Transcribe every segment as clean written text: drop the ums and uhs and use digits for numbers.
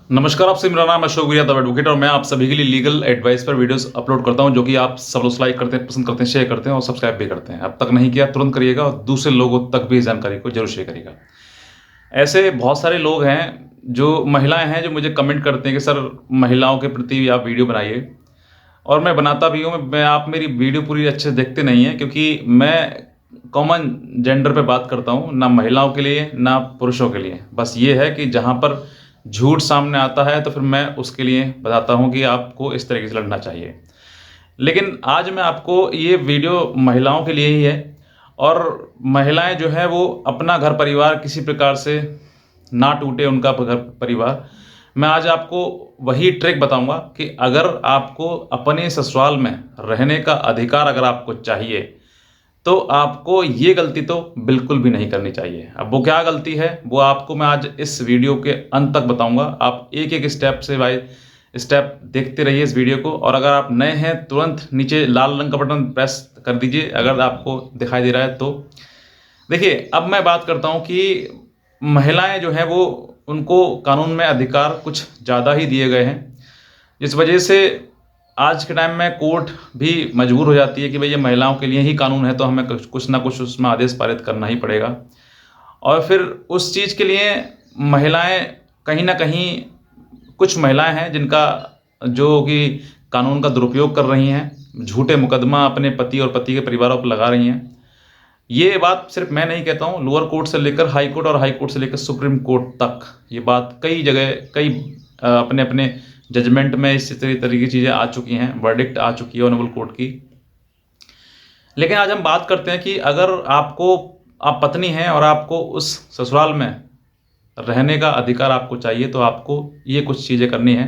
नमस्कार, आपसे मेरा नाम अशोक गिरिया द एडवोकेट और मैं आप सभी के लिए लीगल एडवाइस पर वीडियोस अपलोड करता हूं, जो कि आप सब लोग लाइक करते हैं, पसंद करते हैं, शेयर करते हैं और सब्सक्राइब भी करते हैं। अब तक नहीं किया तुरंत करिएगा और दूसरे लोगों तक भी इस जानकारी को जरूर शेयर करिएगा। ऐसे बहुत सारे लोग हैं, जो महिलाएं हैं, जो मुझे कमेंट करते हैं कि सर महिलाओं के प्रति आप वीडियो बनाइए, और मैं बनाता भी हूँ। मैं आप मेरी वीडियो पूरी अच्छे से देखते नहीं हैं, क्योंकि मैं कॉमन जेंडर पे बात करता हूँ, ना महिलाओं के लिए ना पुरुषों के लिए। बस ये है कि जहाँ पर झूठ सामने आता है तो फिर मैं उसके लिए बताता हूँ कि आपको इस तरीके से लड़ना चाहिए। लेकिन आज मैं आपको ये वीडियो महिलाओं के लिए ही है, और महिलाएं जो है वो अपना घर परिवार किसी प्रकार से ना टूटे, उनका घर परिवार। मैं आज आपको वही ट्रिक बताऊंगा कि अगर आपको अपने ससुराल में रहने का अधिकार अगर आपको चाहिए, तो आपको ये गलती तो बिल्कुल भी नहीं करनी चाहिए। अब वो क्या गलती है, वो आपको मैं आज इस वीडियो के अंत तक बताऊंगा। आप एक एक स्टेप से बाय स्टेप देखते रहिए इस वीडियो को। और अगर आप नए हैं, तुरंत नीचे लाल रंग का बटन प्रेस कर दीजिए अगर आपको दिखाई दे रहा है तो। देखिए, अब मैं बात करता हूँ कि महिलाएं जो हैं वो, उनको कानून में अधिकार कुछ ज़्यादा ही दिए गए हैं, जिस वजह से आज के टाइम में कोर्ट भी मजबूर हो जाती है कि भाई ये महिलाओं के लिए ही कानून है, तो हमें कुछ ना कुछ उसमें आदेश पारित करना ही पड़ेगा। और फिर उस चीज़ के लिए महिलाएं कहीं ना कहीं, कुछ महिलाएं हैं जिनका जो कि कानून का दुरुपयोग कर रही हैं, झूठे मुकदमा अपने पति और पति के परिवारों पर लगा रही हैं। ये बात सिर्फ मैं नहीं कहता हूँ, लोअर कोर्ट से लेकर हाई कोर्ट और हाई कोर्ट से लेकर सुप्रीम कोर्ट तक ये बात कई जगह, कई अपने अपने जजमेंट में इस तरीके की चीज़ें आ चुकी हैं, वर्डिक्ट आ चुकी है ऑनरेबल कोर्ट की। लेकिन आज हम बात करते हैं कि अगर आप पत्नी हैं और आपको उस ससुराल में रहने का अधिकार आपको चाहिए, तो आपको ये कुछ चीज़ें करनी है।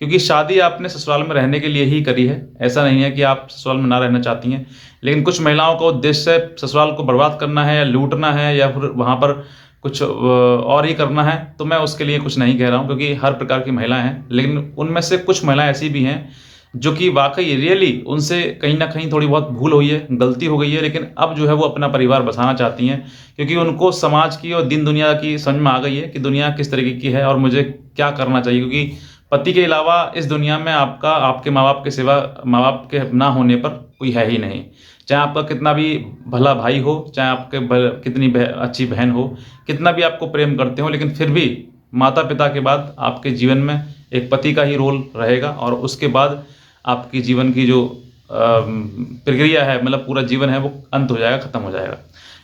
क्योंकि शादी आपने ससुराल में रहने के लिए ही करी है, ऐसा नहीं है कि आप ससुराल में ना रहना चाहती हैं। लेकिन कुछ महिलाओं का उद्देश्य है ससुराल को बर्बाद करना है, या लूटना है, या फिर वहाँ पर कुछ और ही करना है। तो मैं उसके लिए कुछ नहीं कह रहा हूँ, क्योंकि हर प्रकार की महिलाएं हैं। लेकिन उनमें से कुछ महिलाएं ऐसी भी हैं जो कि वाकई रियली उनसे कहीं ना कहीं थोड़ी बहुत भूल हुई है, गलती हो गई है, लेकिन अब जो है वो अपना परिवार बसाना चाहती हैं। क्योंकि उनको समाज की और दिन दुनिया की समझ में आ गई है कि दुनिया किस तरीके की है और मुझे क्या करना चाहिए। क्योंकि पति के अलावा इस दुनिया में आपका, आपके माँ बाप के सिवा, माँ बाप के ना होने पर कोई है ही नहीं। चाहे आपका कितना भी भला भाई हो, चाहे आपके कितनी अच्छी बहन हो, कितना भी आपको प्रेम करते हो, लेकिन फिर भी माता पिता के बाद आपके जीवन में एक पति का ही रोल रहेगा। और उसके बाद आपकी जीवन की जो प्रक्रिया है, मतलब पूरा जीवन है, वो अंत हो जाएगा, ख़त्म हो जाएगा।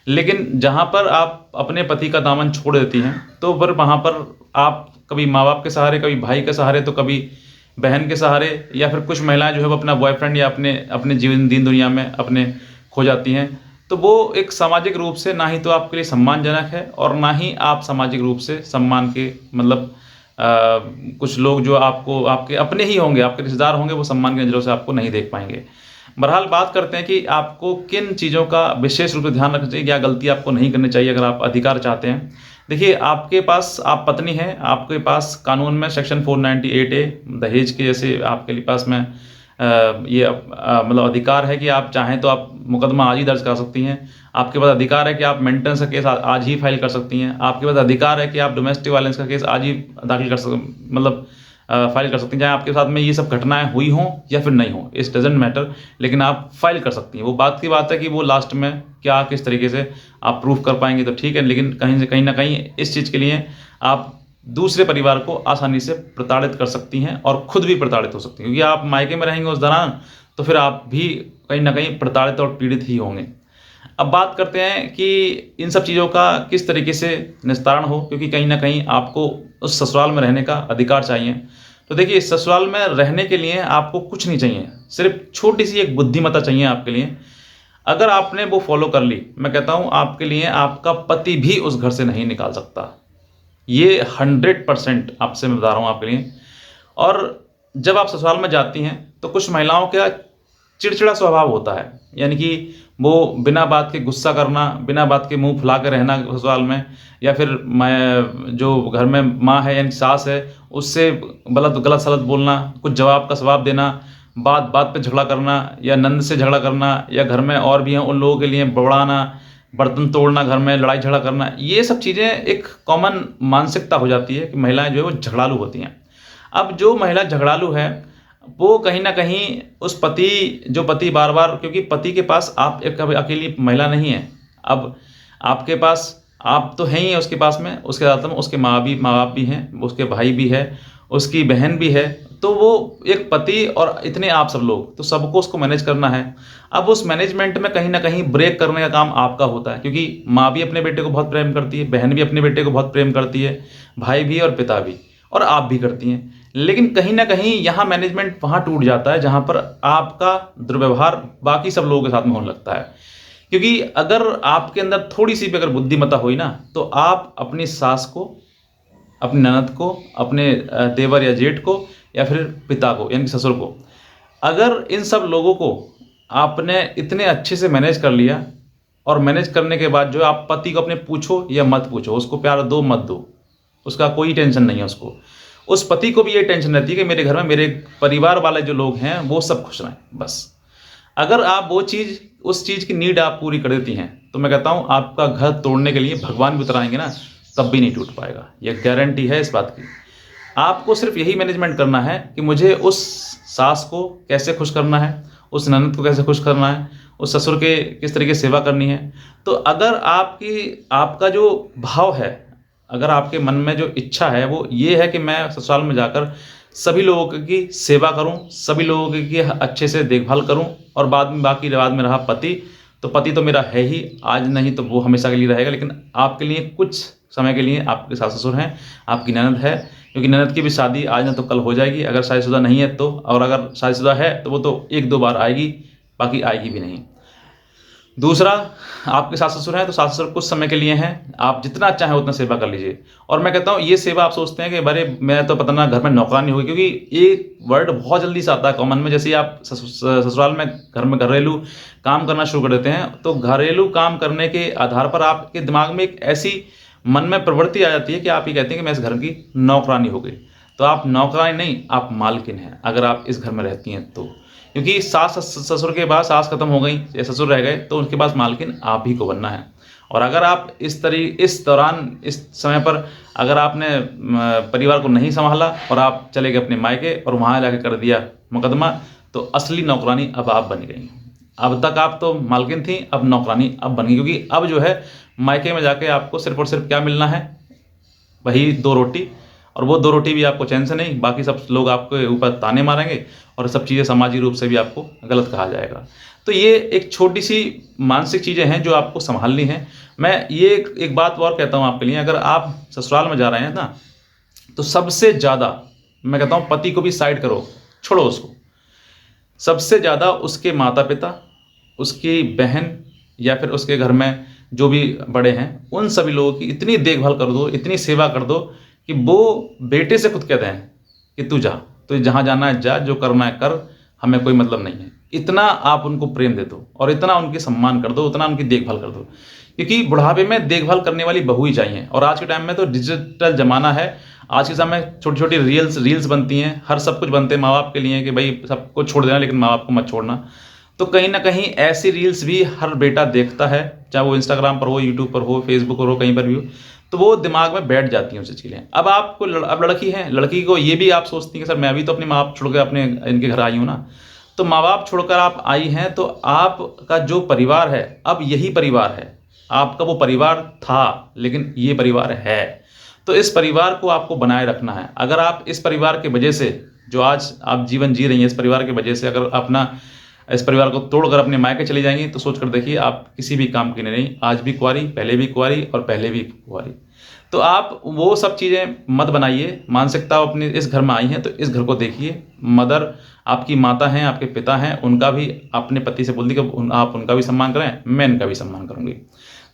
लेकिन जहाँ पर आप अपने पति का दामन छोड़ देती हैं, तो फिर वहाँ पर आप कभी माँ बाप के सहारे, कभी भाई के सहारे, तो कभी बहन के सहारे, या फिर कुछ महिलाएं जो है वो अपना बॉयफ्रेंड या अपने अपने जीवन दिन दुनिया में अपने खो जाती हैं। तो वो एक सामाजिक रूप से ना ही तो आपके लिए सम्मानजनक है, और ना ही आप सामाजिक रूप से सम्मान के, मतलब कुछ लोग जो आपको, आपके अपने ही होंगे, आपके रिश्तेदार होंगे, वो सम्मान की नज़रों से आपको नहीं देख पाएंगे। बहरहाल बात करते हैं कि आपको किन चीज़ों का विशेष रूप से ध्यान रखना चाहिए, क्या गलती आपको नहीं करनी चाहिए अगर आप अधिकार चाहते हैं। देखिए, आपके पास, आप पत्नी हैं, आपके पास कानून में सेक्शन 498A दहेज के जैसे आपके पास में ये मतलब अधिकार है कि आप चाहें तो आप मुकदमा आज ही दर्ज कर सकती हैं। आपके पास अधिकार है कि आप मेंटेनेंस का केस आज ही फाइल कर सकती हैं। आपके पास अधिकार है कि आप डोमेस्टिक वायलेंस का केस आज ही दाखिल कर मतलब फाइल कर सकती हैं, चाहे आपके साथ में ये सब घटनाएं हुई हों या फिर नहीं हों, इस डजेंट मैटर, लेकिन आप फाइल कर सकती हैं। वो बात की बात है कि वो लास्ट में क्या, किस तरीके से आप प्रूफ कर पाएंगे तो ठीक है, लेकिन कहीं ना कहीं इस चीज़ के लिए आप दूसरे परिवार को आसानी से प्रताड़ित कर सकती हैं, और खुद भी प्रताड़ित हो सकती हैं। क्योंकि आप मायके में रहेंगे उस दौरान, तो फिर आप भी कहीं ना कहीं प्रताड़ित और पीड़ित ही होंगे। अब बात करते हैं कि इन सब चीज़ों का किस तरीके से निस्तारण हो, क्योंकि कहीं ना कहीं आपको उस ससुराल में रहने का अधिकार चाहिए। तो देखिए, ससुराल में रहने के लिए आपको कुछ नहीं चाहिए, सिर्फ छोटी सी एक बुद्धिमत्ता चाहिए आपके लिए। अगर आपने वो फॉलो कर ली, मैं कहता हूँ आपके लिए आपका पति भी उस घर से नहीं निकाल सकता। ये 100% आपसे मैं बता रहा हूँ आपके लिए। और जब आप ससुराल में जाती हैं, तो कुछ महिलाओं का चिड़चिड़ा स्वभाव होता है, यानी कि वो बिना बात के गुस्सा करना, बिना बात के मुंह फुला के रहना ससुराल में, या फिर मैं जो घर में माँ है यानी सास है, उससे गलत सलत बोलना, कुछ जवाब का जवाब देना, बात बात पे झगड़ा करना, या नंद से झगड़ा करना, या घर में और भी हैं उन लोगों के लिए बड़ाना, बर्तन तोड़ना, घर में लड़ाई झगड़ा करना। ये सब चीज़ें एक कॉमन मानसिकता हो जाती है कि महिलाएं जो है वो झगड़ालू होती हैं। अब जो महिला झगड़ालू है वो कहीं ना कहीं उस पति बार बार, क्योंकि पति के पास आप एक अकेली महिला नहीं है, अब आपके पास आप तो हैं ही हैं उसके पास में, उसके साथ में उसके माँ बाप भी हैं, उसके भाई भी है, उसकी बहन भी है, तो वो एक पति और इतने आप सब लोग, तो सबको उसको मैनेज करना है। अब उस मैनेजमेंट में कहीं ना कहीं ब्रेक करने का काम आपका होता है, क्योंकि माँ भी अपने बेटे को बहुत प्रेम करती है, बहन भी अपने बेटे को बहुत प्रेम करती है, भाई भी और पिता भी, और आप भी करती हैं। लेकिन कहीं ना कहीं यहाँ मैनेजमेंट वहाँ टूट जाता है जहाँ पर आपका दुर्व्यवहार बाकी सब लोगों के साथ में होने लगता है। क्योंकि अगर आपके अंदर थोड़ी सी भी अगर बुद्धिमत्ता हुई ना, तो आप अपनी सास को, अपनी ननद को, अपने देवर या जेठ को, या फिर पिता को यानी ससुर को, अगर इन सब लोगों को आपने इतने अच्छे से मैनेज कर लिया, और मैनेज करने के बाद जो आप पति को अपने पूछो या मत पूछो, उसको प्यार दो मत दो, उसका कोई टेंशन नहीं है उसको, उस पति को भी ये टेंशन रहती है कि मेरे घर में मेरे परिवार वाले जो लोग हैं वो सब खुश रहें बस। अगर आप वो चीज़, उस चीज़ की नीड आप पूरी कर देती हैं, तो मैं कहता हूँ आपका घर तोड़ने के लिए भगवान भी उतर आएंगे ना, तब भी नहीं टूट पाएगा, ये गारंटी है इस बात की। आपको सिर्फ यही मैनेजमेंट करना है कि मुझे उस सास को कैसे खुश करना है, उस ननद को कैसे खुश करना है, उस ससुर के किस तरीके से सेवा करनी है। तो अगर आपका जो भाव है, अगर आपके मन में जो इच्छा है वो ये है कि मैं ससुराल में जाकर सभी लोगों की सेवा करूं, सभी लोगों की अच्छे से देखभाल करूं, और बाद में रहा पति, तो पति तो मेरा है ही, आज नहीं तो वो हमेशा के लिए रहेगा, लेकिन आपके लिए कुछ समय के लिए आपके सास ससुर हैं, आपकी ननद है, क्योंकि ननद की भी शादी आज ना तो कल हो जाएगी, अगर शादीशुदा नहीं है तो, और अगर शादीशुदा है तो वो तो एक दो बार आएगी, बाकी आएगी भी नहीं। दूसरा, आपके सास ससुर हैं तो सास ससुर कुछ समय के लिए हैं, आप जितना चाहें उतना सेवा कर लीजिए। और मैं कहता हूँ ये सेवा आप सोचते हैं कि अरे मैं तो पता ना घर में नौकरानी होगी, क्योंकि एक वर्ड बहुत जल्दी से आता है कॉमन में, जैसे ही आप ससुराल में घर में घरेलू काम करना शुरू कर देते हैं, तो घरेलू काम करने के आधार पर आपके दिमाग में एक ऐसी मन में प्रवृत्ति आ जाती है कि आप ये कहते हैं कि मैं इस घर की नौकरानी हो गई। तो आप नौकरानी नहीं, आप मालकिन हैं अगर आप इस घर में रहती हैं तो, क्योंकि सास ससुर के बाद सास खत्म हो गई या ससुर रह गए, तो उनके पास मालकिन आप ही को बनना है। और अगर आप इस दौरान, इस समय पर अगर आपने परिवार को नहीं संभाला और आप चले गए अपने मायके और वहाँ जाके कर दिया मुकदमा, तो असली नौकरानी अब आप बन गई। अब तक आप तो मालकिन थी, अब नौकरानी अब बन गई, क्योंकि अब जो है मायके में जाके आपको सिर्फ और सिर्फ क्या मिलना है, वही 2 रोटी, और वो 2 रोटी भी आपको चैन से नहीं, बाकी सब लोग आपके ऊपर ताने मारेंगे, और सब चीज़ें सामाजिक रूप से भी आपको गलत कहा जाएगा। तो ये एक छोटी सी मानसिक चीज़ें हैं जो आपको संभालनी है। मैं ये एक बात और कहता हूँ आपके लिए, अगर आप ससुराल में जा रहे हैं ना, तो सबसे ज़्यादा मैं कहता हूँ पति को भी साइड करो, छोड़ो उसको, सबसे ज़्यादा उसके माता पिता, उसकी बहन, या फिर उसके घर में जो भी बड़े हैं, उन सभी लोगों की इतनी देखभाल कर दो, इतनी सेवा कर दो कि वो बेटे से खुद कहते हैं कि तू जा, तो जहाँ जाना है जा, जो करना है कर, हमें कोई मतलब नहीं है। इतना आप उनको प्रेम दे दो, और इतना उनकी सम्मान कर दो, उतना उनकी देखभाल कर दो, क्योंकि बुढ़ापे में देखभाल करने वाली बहू ही चाहिए। और आज के टाइम में तो डिजिटल ज़माना है, आज के समय में छोटी छोटी रील्स बनती हैं, हर सब कुछ बनते हैं माँ बाप के लिए कि भाई सबको छोड़ देना लेकिन माँ बाप को मत छोड़ना। तो कहीं ना कहीं ऐसी रील्स भी हर बेटा देखता है, चाहे वो इंस्टाग्राम पर हो, यूट्यूब पर हो, फेसबुक पर हो, कहीं पर भी हो, तो वो दिमाग में बैठ जाती हैं उसे चीज़ें। अब आपको अब लड़की है, लड़की को ये भी आप सोचती हैं कि सर मैं भी तो अपने माँ बाप छोड़ कर अपने इनके घर आई हूँ ना, तो माँ बाप छोड़कर आप आई हैं, तो आपका जो परिवार है अब यही परिवार है। आपका वो परिवार था लेकिन ये परिवार है, तो इस परिवार को आपको बनाए रखना है। अगर आप इस परिवार के वजह से, जो आज आप जीवन जी रही हैं, इस परिवार की वजह से अगर अपना इस परिवार को तोड़कर अपने मायके चली जाएंगी, तो सोच कर देखिए आप किसी भी काम की नहीं। आज भी कुंवारी, पहले भी कुंवारी, और पहले भी कुंवारी। तो आप वो सब चीज़ें मत बनाइए। मानसिकता अपने इस घर में आई हैं तो इस घर को देखिए। मदर आपकी माता हैं, आपके पिता हैं, उनका भी अपने पति से बोल दी कि आप उनका भी सम्मान करें, मैं इनका भी सम्मान करूँगी।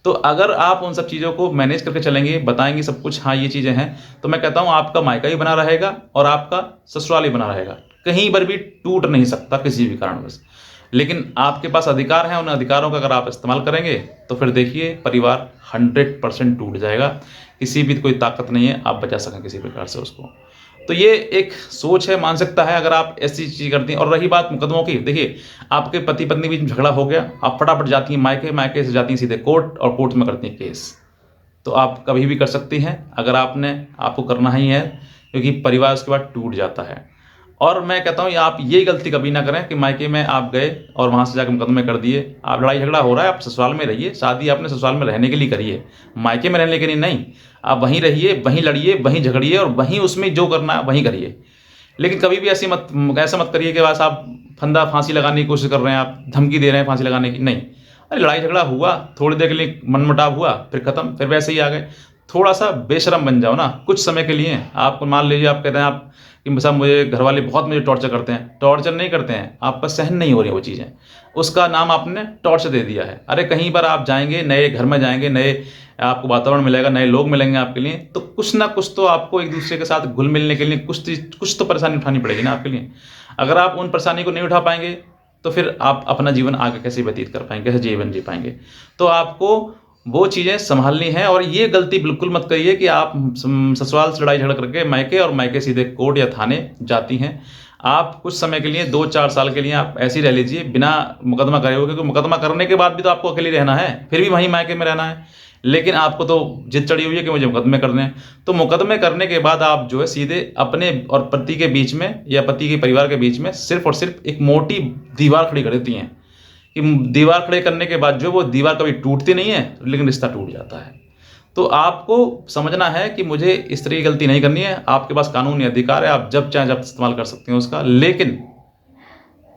तो अगर आप उन सब चीज़ों को मैनेज करके चलेंगे, बताएंगे सब कुछ, हाँ ये चीज़ें हैं, तो मैं कहता हूँ आपका मायका ही बना रहेगा और आपका ससुराल ही बना रहेगा, कहीं पर भी टूट नहीं सकता किसी भी कारणवश। लेकिन आपके पास अधिकार हैं, उन अधिकारों का अगर आप इस्तेमाल करेंगे तो फिर देखिए परिवार 100% टूट जाएगा। किसी भी कोई ताकत नहीं है आप बचा सकें किसी प्रकार से उसको। तो ये एक सोच है, मानसिकता है, अगर आप ऐसी चीज़ करती हैं। और रही बात मुकदमों की, देखिए आपके पति पत्नी के बीच झगड़ा हो गया, आप फटाफट जाती हैं मायके, मायके से जाती हैं सीधे कोर्ट, और कोर्ट में करती हैं केस। तो आप कभी भी कर सकती हैं, अगर आपको करना ही है क्योंकि परिवार उसके बाद टूट जाता है। और मैं कहता हूँ आप ये गलती कभी ना करें कि मायके में आप गए और वहाँ से जाकर मुकदमे कर दिए। आप लड़ाई झगड़ा हो रहा है, आप ससुराल में रहिए, शादी आपने ससुराल में रहने के लिए करी है, मायके में रहने के लिए नहीं। आप वहीं रहिए, वहीं लड़िए, वहीं झगड़िए और वहीं उसमें जो करना है वहीं करिए। लेकिन कभी भी ऐसा मत करिए कि बस आप फंदा फांसी लगाने की कोशिश कर रहे हैं, आप धमकी दे रहे हैं फांसी लगाने की, नहीं। अरे लड़ाई झगड़ा हुआ, थोड़ी देर के लिए मनमुटाव हुआ, फिर खत्म, फिर वैसे ही आ गए। थोड़ा सा बेशरम बन जाओ ना कुछ समय के लिए। आप मान लीजिए आप कहते हैं आप कि साहब मुझे घर वाले बहुत मुझे टॉर्चर करते हैं। टॉर्चर नहीं करते हैं, आप पर सहन नहीं हो रही वो चीज़ें, उसका नाम आपने टॉर्चर दे दिया है। अरे कहीं पर आप जाएंगे, नए घर में जाएंगे, नए आपको वातावरण मिलेगा, नए लोग मिलेंगे आपके लिए, तो कुछ ना कुछ तो आपको एक दूसरे के साथ घुल मिलने के लिए कुछ तो परेशानी उठानी पड़ेगी ना आपके लिए। अगर आप उन परेशानी को नहीं उठा पाएंगे तो फिर आप अपना जीवन आगे कैसे व्यतीत कर पाएंगे, कैसे जीवन जी पाएंगे। तो आपको वो चीज़ें संभालनी है और ये गलती बिल्कुल मत करिए कि आप ससुराल से लड़ाई झगड़ा करके मायके और मायके सीधे कोर्ट या थाने जाती हैं। आप कुछ समय के लिए 2-4 साल के लिए आप ऐसे ही रह लीजिए बिना मुकदमा करे हुए, क्योंकि मुकदमा करने के बाद भी तो आपको अकेले रहना है, फिर भी वहीं मायके में रहना है। लेकिन आपको तो जिद चढ़ी हुई है कि मुझे मुकदमे करने हैं। तो मुकदमे करने के बाद आप जो है सीधे अपने और पति के बीच में या पति के परिवार के बीच में सिर्फ और सिर्फ एक मोटी दीवार खड़ी कर देती हैं कि दीवार खड़े करने के बाद जो वो दीवार कभी टूटती नहीं है, लेकिन रिश्ता टूट जाता है। तो आपको समझना है कि मुझे इस तरह की गलती नहीं करनी है। आपके पास कानूनी अधिकार है, आप जब चाहें जब इस्तेमाल कर सकते हैं उसका। लेकिन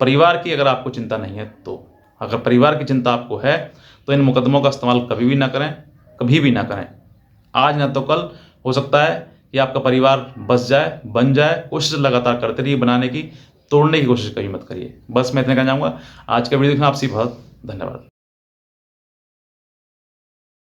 परिवार की अगर आपको चिंता नहीं है तो, अगर परिवार की चिंता आपको है तो इन मुकदमों का इस्तेमाल कभी भी ना करें, कभी भी ना करें। आज ना तो कल हो सकता है कि आपका परिवार बस जाए, बन जाए। कोशिश लगातार करते रहिए बनाने की, तोड़ने की कोशिश कभी मत करिए। बस मैं इतना कहना चाहूँगा। आज का वीडियो देखना, आपसे बहुत धन्यवाद।